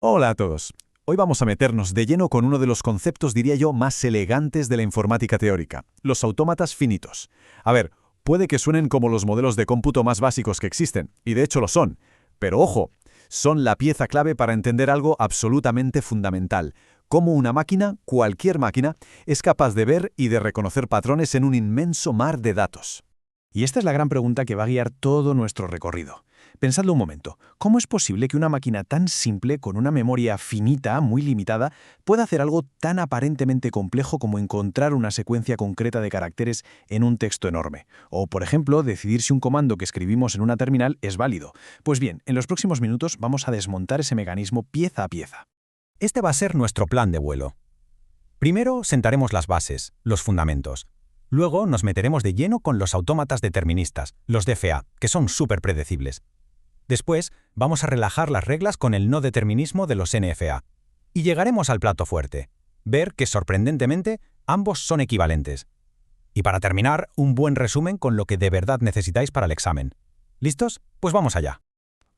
Hola a todos. Hoy vamos a meternos de lleno con uno de los conceptos, diría yo, más elegantes de la informática teórica, los autómatas finitos. A ver, puede que suenen como los modelos de cómputo más básicos que existen, y de hecho lo son, pero ojo, son la pieza clave para entender algo absolutamente fundamental, cómo una máquina, cualquier máquina, es capaz de ver y de reconocer patrones en un inmenso mar de datos. Y esta es la gran pregunta que va a guiar todo nuestro recorrido. Pensadlo un momento, ¿cómo es posible que una máquina tan simple, con una memoria finita, muy limitada, pueda hacer algo tan aparentemente complejo como encontrar una secuencia concreta de caracteres en un texto enorme? O, por ejemplo, decidir si un comando que escribimos en una terminal es válido. Pues bien, en los próximos minutos vamos a desmontar ese mecanismo pieza a pieza. Este va a ser nuestro plan de vuelo. Primero sentaremos las bases, los fundamentos. Luego nos meteremos de lleno con los autómatas deterministas, los DFA, que son súper predecibles. Después vamos a relajar las reglas con el no determinismo de los NFA. Y llegaremos al plato fuerte, ver que sorprendentemente ambos son equivalentes. Y para terminar, un buen resumen con lo que de verdad necesitáis para el examen. ¿Listos? Pues vamos allá.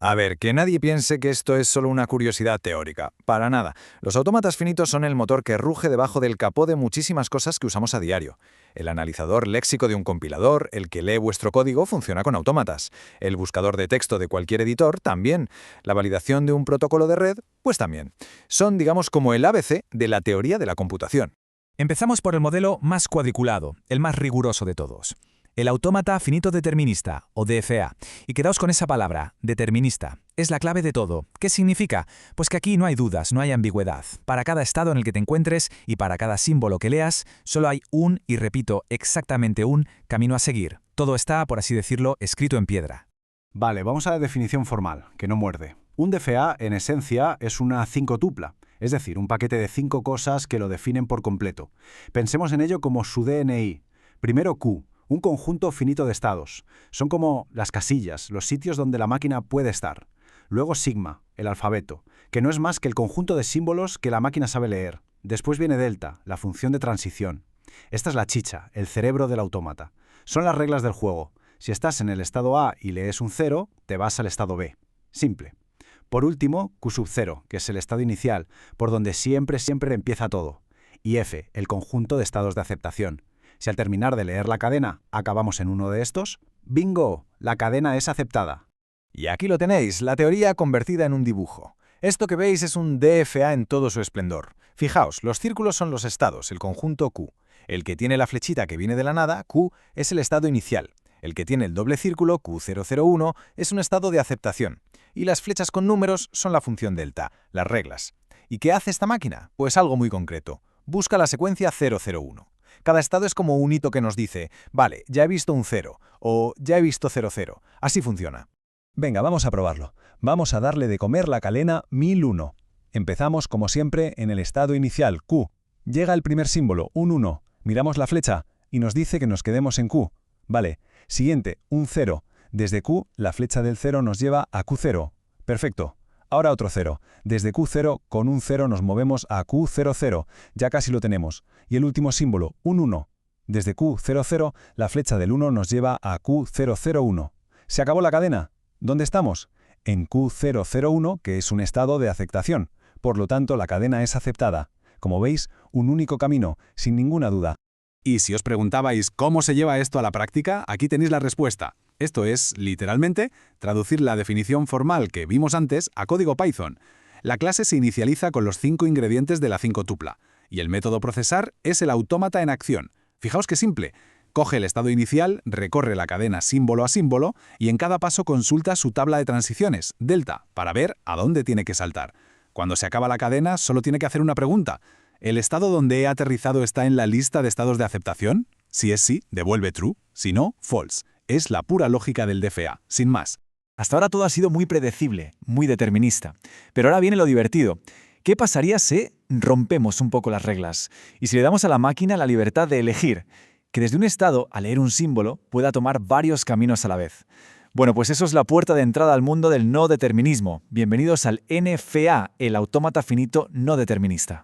A ver, que nadie piense que esto es solo una curiosidad teórica. Para nada. Los autómatas finitos son el motor que ruge debajo del capó de muchísimas cosas que usamos a diario. El analizador léxico de un compilador, el que lee vuestro código, funciona con autómatas. El buscador de texto de cualquier editor, también. La validación de un protocolo de red, pues también. Son, digamos, como el ABC de la teoría de la computación. Empezamos por el modelo más cuadriculado, el más riguroso de todos. El autómata finito determinista, o DFA. Y quedaos con esa palabra, determinista. Es la clave de todo. ¿Qué significa? Pues que aquí no hay dudas, no hay ambigüedad. Para cada estado en el que te encuentres y para cada símbolo que leas, solo hay un, y repito, exactamente un, camino a seguir. Todo está, por así decirlo, escrito en piedra. Vale, vamos a la definición formal, que no muerde. Un DFA, en esencia, es una 5-tupla, es decir, un paquete de 5 cosas que lo definen por completo. Pensemos en ello como su DNI. Primero Q. Un conjunto finito de estados. Son como las casillas, los sitios donde la máquina puede estar. Luego sigma, el alfabeto, que no es más que el conjunto de símbolos que la máquina sabe leer. Después viene delta, la función de transición. Esta es la chicha, el cerebro del autómata. Son las reglas del juego. Si estás en el estado A y lees un 0, te vas al estado B. Simple. Por último, Q sub 0, que es el estado inicial, por donde siempre empieza todo. Y F, el conjunto de estados de aceptación. Si al terminar de leer la cadena acabamos en uno de estos, ¡bingo! La cadena es aceptada. Y aquí lo tenéis, la teoría convertida en un dibujo. Esto que veis es un DFA en todo su esplendor. Fijaos, los círculos son los estados, el conjunto Q. El que tiene la flechita que viene de la nada, Q, es el estado inicial. El que tiene el doble círculo, Q001, es un estado de aceptación. Y las flechas con números son la función delta, las reglas. ¿Y qué hace esta máquina? Pues algo muy concreto. Busca la secuencia 001. Cada estado es como un hito que nos dice, vale, ya he visto un 0, o ya he visto 00. Así funciona. Venga, vamos a probarlo. Vamos a darle de comer la cadena 1001. Empezamos, como siempre, en el estado inicial, Q. Llega el primer símbolo, un 1. Miramos la flecha y nos dice que nos quedemos en Q. Vale. Siguiente, un 0. Desde Q, la flecha del 0 nos lleva a Q0. Perfecto. Ahora otro 0. Desde Q0, con un 0 nos movemos a Q00. Ya casi lo tenemos. Y el último símbolo, un 1. Desde Q00, la flecha del 1 nos lleva a Q001. ¿Se acabó la cadena? ¿Dónde estamos? En Q001, que es un estado de aceptación. Por lo tanto, la cadena es aceptada. Como veis, un único camino, sin ninguna duda. Y si os preguntabais cómo se lleva esto a la práctica, aquí tenéis la respuesta. Esto es, literalmente, traducir la definición formal que vimos antes a código Python. La clase se inicializa con los 5 ingredientes de la 5-tupla, y el método procesar es el autómata en acción. Fijaos qué simple. Coge el estado inicial, recorre la cadena símbolo a símbolo, y en cada paso consulta su tabla de transiciones, delta, para ver a dónde tiene que saltar. Cuando se acaba la cadena, solo tiene que hacer una pregunta. ¿El estado donde he aterrizado está en la lista de estados de aceptación? Si es sí, devuelve true. Si no, false. Es la pura lógica del DFA, sin más. Hasta ahora todo ha sido muy predecible, muy determinista. Pero ahora viene lo divertido. ¿Qué pasaría si rompemos un poco las reglas? Y si le damos a la máquina la libertad de elegir, que desde un estado, al leer un símbolo, pueda tomar varios caminos a la vez. Bueno, pues eso es la puerta de entrada al mundo del no determinismo. Bienvenidos al NFA, el autómata finito no determinista.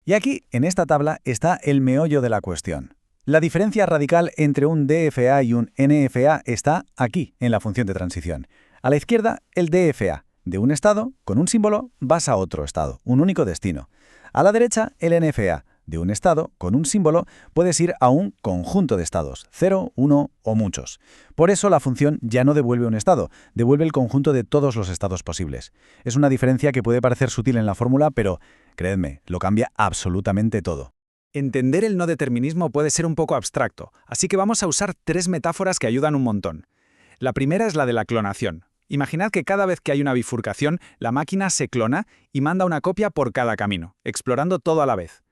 Y aquí, en esta tabla, está el meollo de la cuestión. La diferencia radical entre un DFA y un NFA está aquí, en la función de transición. A la izquierda, el DFA, De un estado, con un símbolo, vas a otro estado, un único destino. A la derecha, el NFA. De un estado, con un símbolo, puedes ir a un conjunto de estados, 0, 1 o muchos. Por eso la función ya no devuelve un estado, devuelve el conjunto de todos los estados posibles. Es una diferencia que puede parecer sutil en la fórmula, pero, creedme, lo cambia absolutamente todo. Entender el no determinismo puede ser un poco abstracto, así que vamos a usar 3 metáforas que ayudan un montón. La primera es la de la clonación. Imaginad que cada vez que hay una bifurcación, la máquina se clona y manda una copia por cada camino, explorando todo a la vez.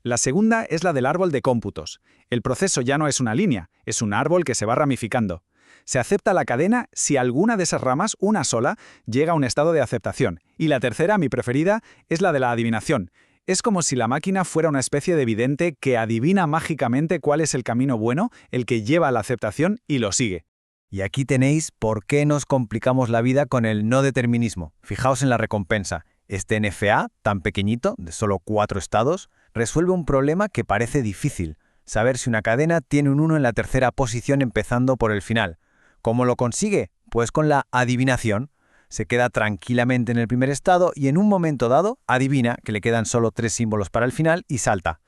La segunda es la del árbol de cómputos. El proceso ya no es una línea, es un árbol que se va ramificando. Se acepta la cadena si alguna de esas ramas, una sola, llega a un estado de aceptación. Y la tercera, mi preferida, es la de la adivinación. Es como si la máquina fuera una especie de vidente que adivina mágicamente cuál es el camino bueno, el que lleva a la aceptación y lo sigue. Y aquí tenéis por qué nos complicamos la vida con el no determinismo. Fijaos en la recompensa. Este NFA, tan pequeñito, de solo 4 estados, resuelve un problema que parece difícil. Saber si una cadena tiene un 1 en la tercera posición empezando por el final. ¿Cómo lo consigue? Pues con la adivinación. Se queda tranquilamente en el primer estado y en un momento dado adivina que le quedan solo 3 símbolos para el final y salta.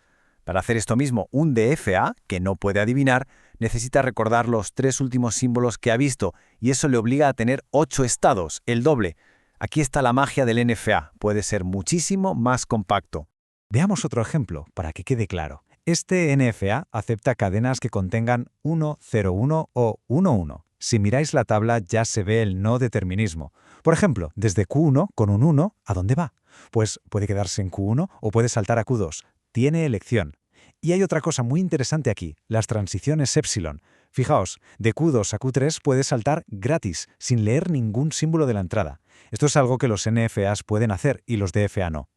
Para hacer esto mismo, un DFA, que no puede adivinar, necesita recordar los 3 últimos símbolos que ha visto y eso le obliga a tener 8 estados, el doble. Aquí está la magia del NFA, puede ser muchísimo más compacto. Veamos otro ejemplo, para que quede claro. Este NFA acepta cadenas que contengan 1, 0, 1 o 1, 1. Si miráis la tabla ya se ve el no determinismo. Por ejemplo, desde Q1 con un 1, ¿a dónde va? Pues puede quedarse en Q1 o puede saltar a Q2. Tiene elección. Y hay otra cosa muy interesante aquí, las transiciones epsilon. Fijaos, de Q2 a Q3 puede saltar gratis, sin leer ningún símbolo de la entrada. Esto es algo que los NFAs pueden hacer y los DFA no.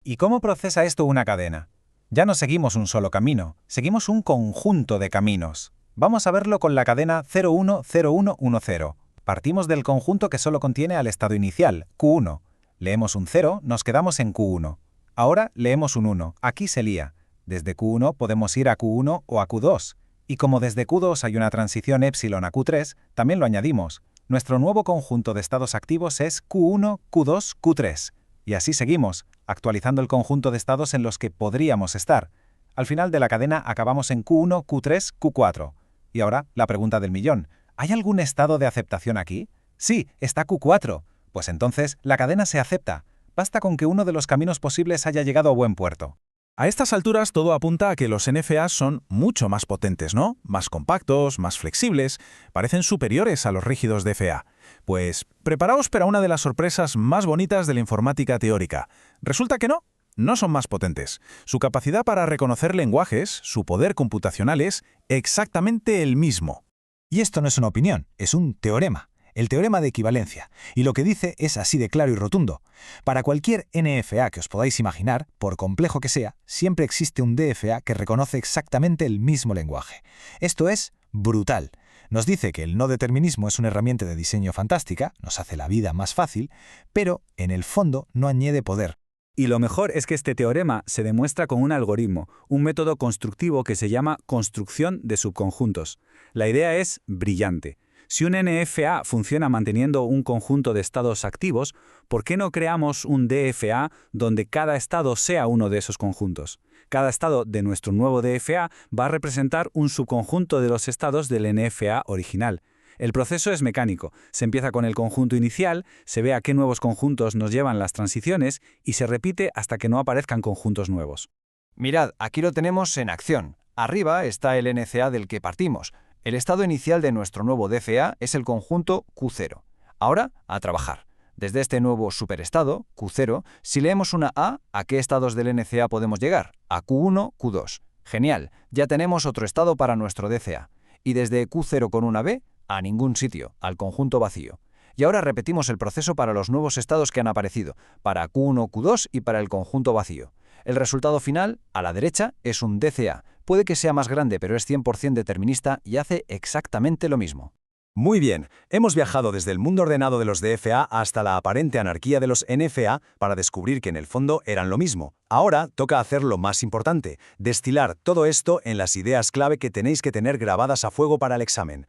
¿Y cómo procesa esto una cadena? Ya no seguimos un solo camino, seguimos un conjunto de caminos. Vamos a verlo con la cadena 010110. Partimos del conjunto que solo contiene al estado inicial, Q1. Leemos un 0, nos quedamos en Q1. Ahora leemos un 1, aquí se lía. Desde Q1 podemos ir a Q1 o a Q2. Y como desde Q2 hay una transición epsilon a Q3, también lo añadimos. Nuestro nuevo conjunto de estados activos es Q1, Q2, Q3. Y así seguimos, actualizando el conjunto de estados en los que podríamos estar. Al final de la cadena acabamos en Q1, Q3, Q4. Y ahora, la pregunta del millón. ¿Hay algún estado de aceptación aquí? Sí, está Q4. Pues entonces, la cadena se acepta. Basta con que uno de los caminos posibles haya llegado a buen puerto. A estas alturas todo apunta a que los NFAs son mucho más potentes, ¿no? Más compactos, más flexibles, parecen superiores a los rígidos DFA. Pues preparaos para una de las sorpresas más bonitas de la informática teórica. Resulta que no son más potentes. Su capacidad para reconocer lenguajes, su poder computacional es exactamente el mismo. Y esto no es una opinión, es un teorema. El teorema de equivalencia, y lo que dice es así de claro y rotundo. Para cualquier NFA que os podáis imaginar, por complejo que sea, siempre existe un DFA que reconoce exactamente el mismo lenguaje. Esto es brutal. Nos dice que el no determinismo es una herramienta de diseño fantástica, nos hace la vida más fácil, pero en el fondo no añade poder. Y lo mejor es que este teorema se demuestra con un algoritmo, un método constructivo que se llama construcción de subconjuntos. La idea es brillante. Si un NFA funciona manteniendo un conjunto de estados activos, ¿por qué no creamos un DFA donde cada estado sea uno de esos conjuntos? Cada estado de nuestro nuevo DFA va a representar un subconjunto de los estados del NFA original. El proceso es mecánico. Se empieza con el conjunto inicial, se ve a qué nuevos conjuntos nos llevan las transiciones y se repite hasta que no aparezcan conjuntos nuevos. Mirad, aquí lo tenemos en acción. Arriba está el NCA del que partimos. El estado inicial de nuestro nuevo DFA es el conjunto Q0. Ahora, a trabajar. Desde este nuevo superestado, Q0, si leemos una A, ¿a qué estados del NCA podemos llegar? A Q1, Q2. Genial, ya tenemos otro estado para nuestro DCA. Y desde Q0 con una B, a ningún sitio, al conjunto vacío. Y ahora repetimos el proceso para los nuevos estados que han aparecido, para Q1, Q2 y para el conjunto vacío. El resultado final, a la derecha, es un DCA. Puede que sea más grande, pero es 100% determinista y hace exactamente lo mismo. Muy bien, hemos viajado desde el mundo ordenado de los DFA hasta la aparente anarquía de los NFA para descubrir que en el fondo eran lo mismo. Ahora toca hacer lo más importante, destilar todo esto en las ideas clave que tenéis que tener grabadas a fuego para el examen.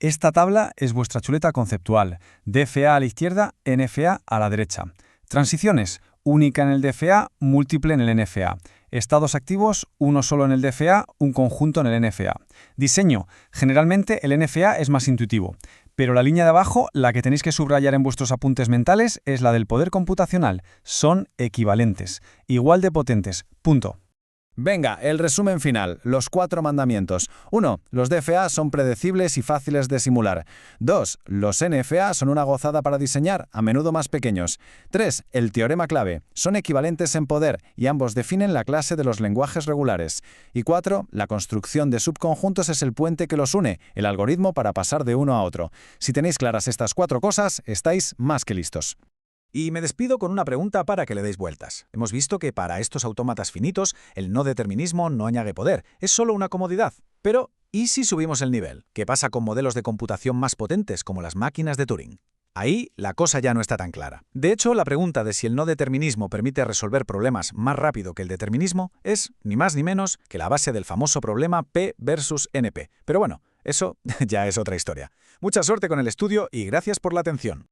Esta tabla es vuestra chuleta conceptual. DFA a la izquierda, NFA a la derecha. Transiciones, única en el DFA, múltiple en el NFA. Estados activos, uno solo en el DFA, un conjunto en el NFA. Diseño, generalmente el NFA es más intuitivo, pero la línea de abajo, la que tenéis que subrayar en vuestros apuntes mentales, es la del poder computacional. Son equivalentes, igual de potentes, punto. Venga, el resumen final, los 4 mandamientos. 1. Los DFA son predecibles y fáciles de simular. 2. Los NFA son una gozada para diseñar, a menudo más pequeños. 3. El teorema clave. Son equivalentes en poder y ambos definen la clase de los lenguajes regulares. Y 4. La construcción de subconjuntos es el puente que los une, el algoritmo para pasar de uno a otro. Si tenéis claras estas 4 cosas, estáis más que listos. Y me despido con una pregunta para que le deis vueltas. Hemos visto que para estos autómatas finitos, el no determinismo no añade poder, es solo una comodidad. Pero, ¿y si subimos el nivel? ¿Qué pasa con modelos de computación más potentes, como las máquinas de Turing? Ahí la cosa ya no está tan clara. De hecho, la pregunta de si el no determinismo permite resolver problemas más rápido que el determinismo es, ni más ni menos, que la base del famoso problema P versus NP. Pero bueno, eso ya es otra historia. Mucha suerte con el estudio y gracias por la atención.